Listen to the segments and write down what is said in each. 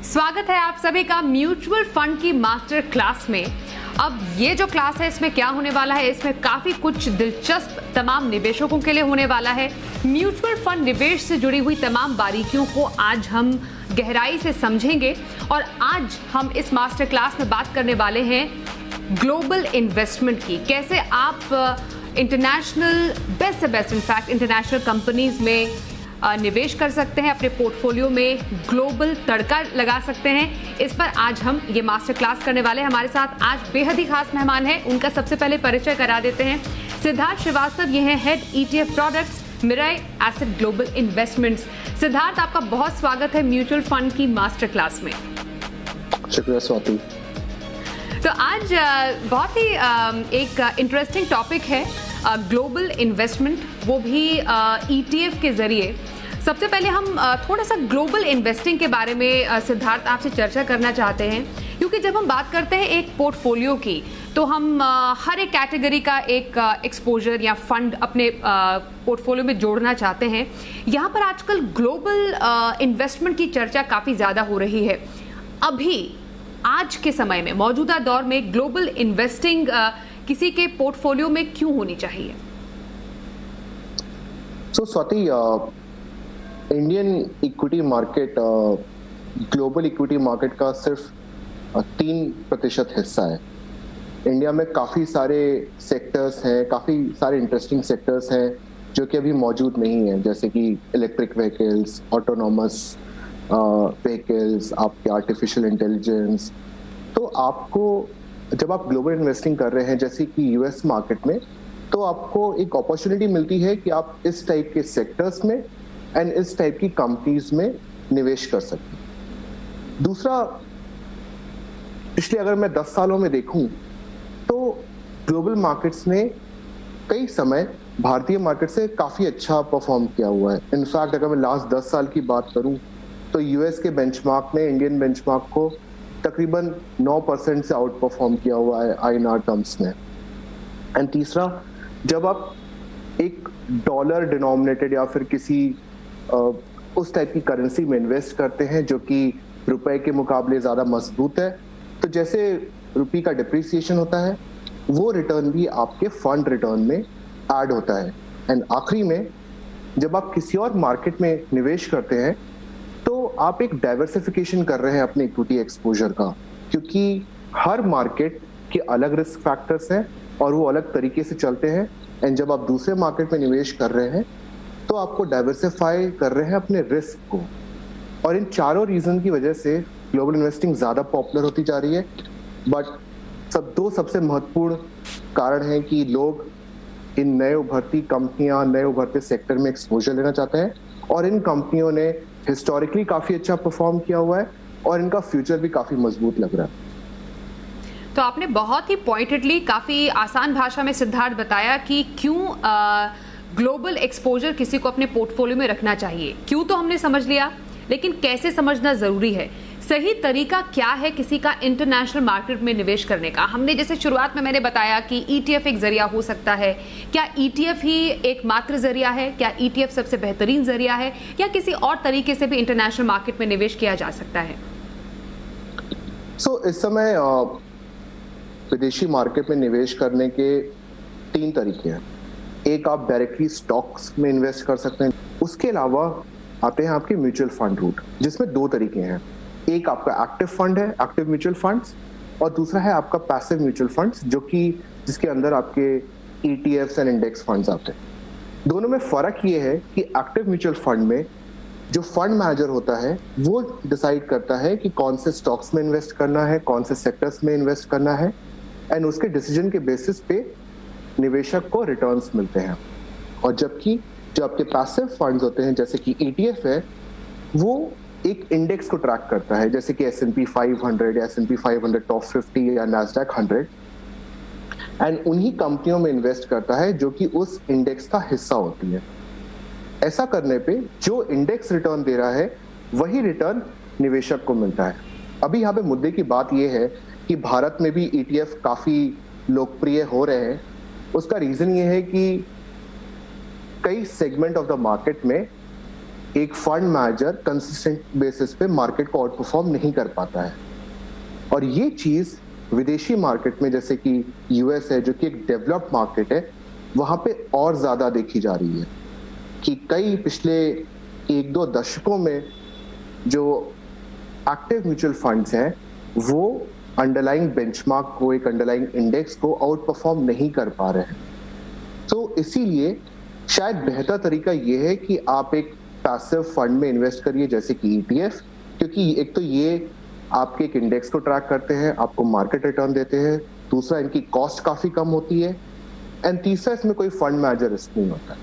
स्वागत है आप सभी का म्यूचुअल फंड की मास्टर क्लास में। अब ये जो क्लास है इसमें क्या होने वाला है, इसमें काफी कुछ दिलचस्प तमाम निवेशकों के लिए होने वाला है। म्यूचुअल फंड निवेश से जुड़ी हुई तमाम बारीकियों को आज हम गहराई से समझेंगे और आज हम इस मास्टर क्लास में बात करने वाले हैं ग्लोबल इन्वेस्टमेंट की। कैसे आप इंटरनेशनल बेस्ट से बेस्ट इनफैक्ट इंटरनेशनल कंपनीज में निवेश कर सकते हैं, अपने पोर्टफोलियो में ग्लोबल तड़का लगा सकते हैं। इस पर आज हम ये मास्टर क्लास करने वाले हैं। हमारे साथ आज बेहद ही खास मेहमान हैं, उनका सबसे पहले परिचय करा देते हैं। सिद्धार्थ श्रीवास्तव, ये हैं head ETF products Mirae asset global investments. Siddharth, आपका बहुत स्वागत है म्यूचुअल फंड की मास्टर क्लास में। शुक्रिया स्वाति। तो आज बहुत ही एक इंटरेस्टिंग टॉपिक है ग्लोबल इन्वेस्टमेंट, वो भी ETF के जरिए। सबसे पहले हम थोड़ा सा ग्लोबल इन्वेस्टिंग के बारे में सिद्धार्थ आपसे चर्चा करना चाहते हैं, क्योंकि जब हम बात करते हैं एक पोर्टफोलियो की तो हम हर एक कैटेगरी का एक एक्सपोजर या फंड अपने पोर्टफोलियो में जोड़ना चाहते हैं। यहाँ पर आजकल ग्लोबल इन्वेस्टमेंट की चर्चा काफ़ी ज़्यादा हो रही है। अभी आज के समय में, मौजूदा दौर में ग्लोबल इन्वेस्टिंग किसी के पोर्टफोलियो में क्यों होनी चाहिए? Swati, Indian equity market global equity market का सिर्फ 3% हिस्सा है। इंडिया में काफ़ी सारे सेक्टर्स हैं, काफ़ी सारे इंटरेस्टिंग सेक्टर्स हैं जो कि अभी मौजूद नहीं है, जैसे कि इलेक्ट्रिक व्हीकल्स, ऑटोनॉमस व्हीकल्स, आपके आर्टिफिशियल इंटेलिजेंस। तो आपको जब आप ग्लोबल इन्वेस्टिंग कर रहे हैं जैसे कि US मार्केट में, तो आपको एक अपॉर्चुनिटी मिलती है कि आप इस टाइप के सेक्टर्स में एंड इस टाइप की कंपनीज में निवेश कर सकते हैं। दूसरा, पिछले अगर मैं 10 सालों में देखूं तो ग्लोबल मार्केट्स ने कई समय भारतीय मार्केट से काफ़ी अच्छा परफॉर्म किया हुआ है। इनफैक्ट अगर मैं लास्ट 10 साल की बात करूं तो US के बेंचमार्क ने इंडियन बेंचमार्क को तकरीबन 9% से आउट परफॉर्म किया हुआ है INR टर्म्स में। एंड तीसरा, जब आप एक डॉलर डिनोमिनेटेड या फिर किसी उस टाइप की करेंसी में इन्वेस्ट करते हैं जो कि रुपए के मुकाबले ज़्यादा मजबूत है, तो जैसे रुपये का डिप्रिसिएशन होता है वो रिटर्न भी आपके फंड रिटर्न में ऐड होता है। एंड आखिरी में, जब आप किसी और मार्केट में निवेश करते हैं तो आप एक डाइवर्सिफिकेशन कर रहे हैं अपने इक्विटी एक्सपोजर का, क्योंकि हर मार्केट के अलग रिस्क फैक्टर्स हैं और वो अलग तरीके से चलते हैं। एंड जब आप दूसरे मार्केट में निवेश कर रहे हैं तो आपको डाइवर्सिफाई कर रहे हैं अपने रिस्क को। और इन चारों रीजन की वजह से ग्लोबल इन्वेस्टिंग ज़्यादा पॉपुलर होती जा रही है। बट दो सबसे महत्वपूर्ण कारण हैं कि लोग इन नए उभरती कंपनियां, नए उभरते सेक्टर में एक्सपोजर लेना चाहते हैं, और इन कंपनियों ने हिस्टोरिकली काफी अच्छा परफॉर्म किया हुआ है और इनका फ्यूचर भी काफी मजबूत लग रहा है। तो आपने बहुत ही पॉइंटेडली, काफी आसान भाषा में सिद्धार्थ बताया कि क्यों ग्लोबल एक्सपोजर किसी को अपने पोर्टफोलियो में रखना चाहिए। क्यों तो हमने समझ लिया, लेकिन कैसे समझना जरूरी है, सही तरीका क्या है किसी का इंटरनेशनल मार्केट में निवेश करने का। हमने जैसे शुरुआत में मैंने बताया कि ETF एक जरिया हो सकता है। क्या ETF ही एकमात्र जरिया है? क्या ETF सबसे बेहतरीन जरिया है, या किसी और तरीके से भी इंटरनेशनल मार्केट में निवेश किया जा सकता है? इस समय विदेशी मार्केट में निवेश करने के 3 तरीके हैं। एक, आप डायरेक्टली स्टॉक्स में इन्वेस्ट कर सकते हैं। उसके अलावा आते हैं आपके म्यूचुअल फंड रूट, जिसमें 2 तरीके हैं। एक आपका एक्टिव फंड है, एक्टिव म्यूचुअल फंड्स, और दूसरा है आपका पैसिव म्यूचुअल फंड्स, जो कि जिसके अंदर आपके ETFs एंड इंडेक्स फंड्स आते हैं। दोनों में फर्क ये है कि एक्टिव म्यूचुअल फंड में जो फंड मैनेजर होता है वो डिसाइड करता है कि कौन से स्टॉक्स में इन्वेस्ट करना है, कौन से सेक्टर्स में इन्वेस्ट करना है, एंड उसके डिसीजन के बेसिस पे निवेशक को रिटर्न्स मिलते हैं। और जबकि जो आपके पैसिव फंड्स होते हैं जैसे कि ETF है, वो एक इंडेक्स को ट्रैक करता है, जैसे कि S&P 500 या S&P 500 टॉप 50 या NASDAQ 100, एंड उन्हीं कंपनियों में इन्वेस्ट करता है जो कि उस इंडेक्स का हिस्सा होती है। ऐसा करने पे जो इंडेक्स रिटर्न दे रहा है वही रिटर्न निवेशक को मिलता है। अभी यहाँ पे मुद्दे की बात यह है कि भारत में भी ETF काफी लोकप्रिय हो रहे हैं। उसका रीजन ये है कि कई सेगमेंट ऑफ द मार्केट में एक फंड मैनेजर कंसिस्टेंट बेसिस पे मार्केट को आउट परफॉर्म नहीं कर पाता है। और ये चीज विदेशी मार्केट में, जैसे कि यूएस है जो कि एक डेवलप्ड मार्केट है, वहां पे और ज्यादा देखी जा रही है कि कई पिछले 1-2 दशकों में जो एक्टिव म्यूचुअल फंड्स हैं वो अंडरलाइंग बेंचमार्क को, एक अंडरलाइंग इंडेक्स को आउट परफॉर्म नहीं कर पा रहे हैं। तो इसीलिए शायद बेहतर तरीका ये है कि आप एक पैसिव फंड में इन्वेस्ट करिए जैसे कि ETF, क्योंकि एक तो ये आपके एक इंडेक्स को ट्रैक करते हैं, आपको मार्केट रिटर्न देते हैं, दूसरा इनकी कॉस्ट काफी कम होती है, एंड तीसरा इसमें कोई फंड मैनेजर रिस्क नहीं होता है।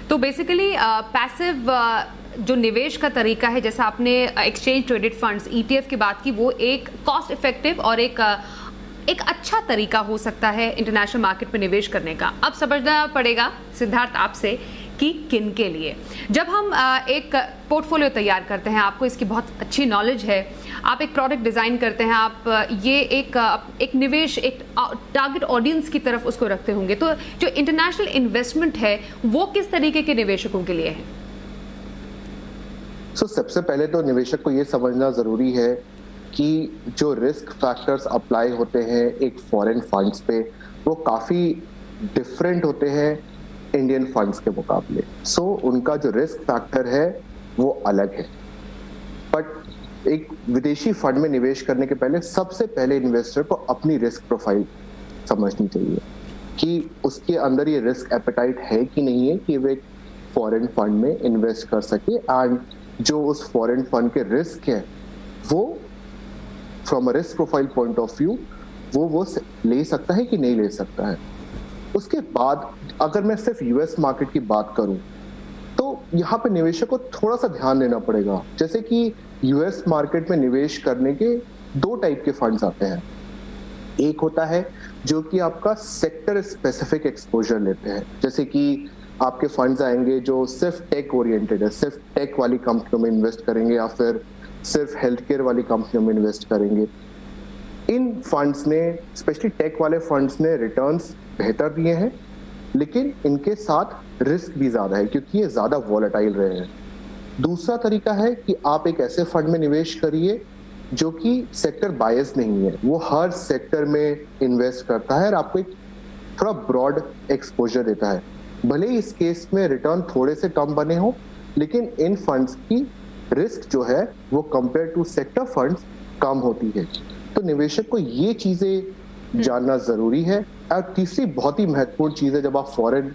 तो बेसिकली पैसिव जो निवेश का तरीका है, जैसा आपने एक्सचेंज ट्रेडेड फंड्स ETF की बात की, वो एक कॉस्ट इफेक्टिव और एक अच्छा तरीका हो सकता है इंटरनेशनल मार्केट में निवेश करने का। अब समझना पड़ेगा सिद्धार्थ आपसे कि किन के लिए। जब हम एक पोर्टफोलियो तैयार करते हैं, आपको इसकी बहुत अच्छी नॉलेज है, आप एक प्रोडक्ट डिज़ाइन करते हैं, आप ये एक निवेश, एक टारगेट ऑडियंस की तरफ उसको रखते होंगे, तो जो इंटरनेशनल इन्वेस्टमेंट है वो किस तरीके के निवेशकों के लिए है? सबसे पहले तो निवेशक को ये समझना जरूरी है कि जो रिस्क फैक्टर्स अप्लाई होते हैं एक फॉरेन फंड्स पे, वो काफ़ी डिफरेंट होते हैं इंडियन फंड्स के मुकाबले। उनका जो रिस्क फैक्टर है वो अलग है। बट एक विदेशी फंड में निवेश करने के पहले सबसे पहले इन्वेस्टर को अपनी रिस्क प्रोफाइल समझनी चाहिए कि उसके अंदर ये रिस्क एपेटाइट है कि नहीं है कि वो एक फॉरेन फंड में इन्वेस्ट कर सके, एंड जो उस फॉरेन फंड के रिस्क है वो from a risk profile point of view वो ले सकता है कि नहीं ले सकता है। उसके बाद अगर मैं सिर्फ यूएस मार्केट की बात करूं तो यहाँ पे निवेशक को थोड़ा सा ध्यान देना पड़ेगा। जैसे कि यूएस मार्केट में निवेश करने के 2 टाइप के फंड्स आते हैं। एक होता है जो कि आपका सेक्टर स्पेसिफिक एक्सपोजर लेते हैं, जैसे कि आपके फंड्स आएंगे जो सिर्फ टेक ओरिएंटेड है, सिर्फ टेक वाली कंपनियों में इन्वेस्ट करेंगे या फिर सिर्फ हेल्थ केयर वाली कंपनियों में इन्वेस्ट करेंगे। इन फंड्स ने, स्पेशली टेक वाले फंड्स ने रिटर्न्स बेहतर दिए हैं, लेकिन इनके साथ रिस्क भी ज्यादा है क्योंकि ये ज्यादा वॉलेटाइल रहे हैं। दूसरा तरीका है कि आप एक ऐसे फंड में निवेश करिए जो कि सेक्टर बायस नहीं है, वो हर सेक्टर में इन्वेस्ट करता है और आपको एक थोड़ा ब्रॉड एक्सपोजर देता है। भले ही इस केस में रिटर्न थोड़े से कम बने हो, लेकिन इन फंड्स की रिस्क जो है वो कंपेयर टू सेक्टर फंड्स कम होती है। तो निवेशक को ये चीजें जानना जरूरी है। और तीसरी बहुत ही महत्वपूर्ण चीज है जब आप फॉरेन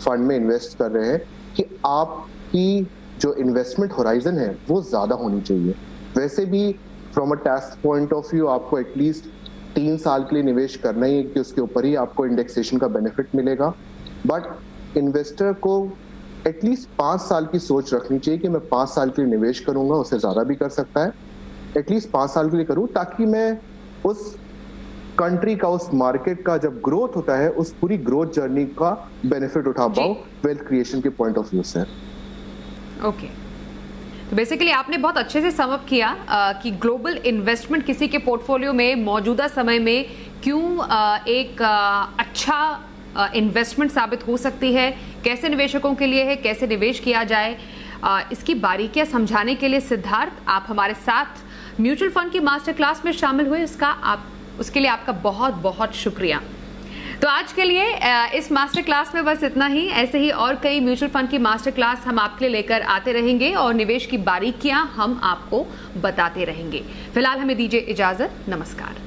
फंड में इन्वेस्ट कर रहे हैं कि आपकी जो इन्वेस्टमेंट होराइजन है वो ज्यादा होनी चाहिए। वैसे भी from a tax point of view आपको एटलीस्ट 3 साल के लिए निवेश करना ही है कि उसके ऊपर ही आपको इंडेक्सेशन का बेनिफिट मिलेगा। बट इन्वेस्टर को एटलीस्ट 5 साल की सोच रखनी चाहिए कि मैं 5 साल के लिए निवेश करूंगा, उससे ज्यादा भी कर सकता है, एटलीस्ट 5 साल के लिए करूं ताकि मैं उस कंट्री का, उस मार्केट का जब ग्रोथ होता है उस पूरी ग्रोथ जर्नी का बेनिफिट उठा पाऊं वेल्थ क्रिएशन के पॉइंट ऑफ व्यू से। ओके, तो बेसिकली आपने बहुत अच्छे से सम अप किया कि ग्लोबल इन्वेस्टमेंट किसी के पोर्टफोलियो में मौजूदा समय में क्यों एक अच्छा इन्वेस्टमेंट साबित हो सकती है, कैसे निवेशकों के लिए है, कैसे निवेश किया जाए। इसकी बारीकियां समझाने के लिए सिद्धार्थ आप हमारे साथ म्यूचुअल फंड की मास्टर क्लास में शामिल हुए, उसके लिए आपका बहुत बहुत शुक्रिया। तो आज के लिए इस मास्टर क्लास में बस इतना ही। ऐसे ही और कई म्यूचुअल फंड की मास्टर क्लास हम आपके लिए लेकर आते रहेंगे और निवेश की बारीकियां हम आपको बताते रहेंगे। फिलहाल हमें दीजिए इजाजत, नमस्कार।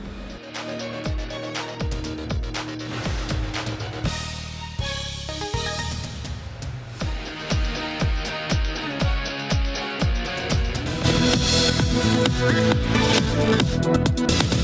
We'll be right back.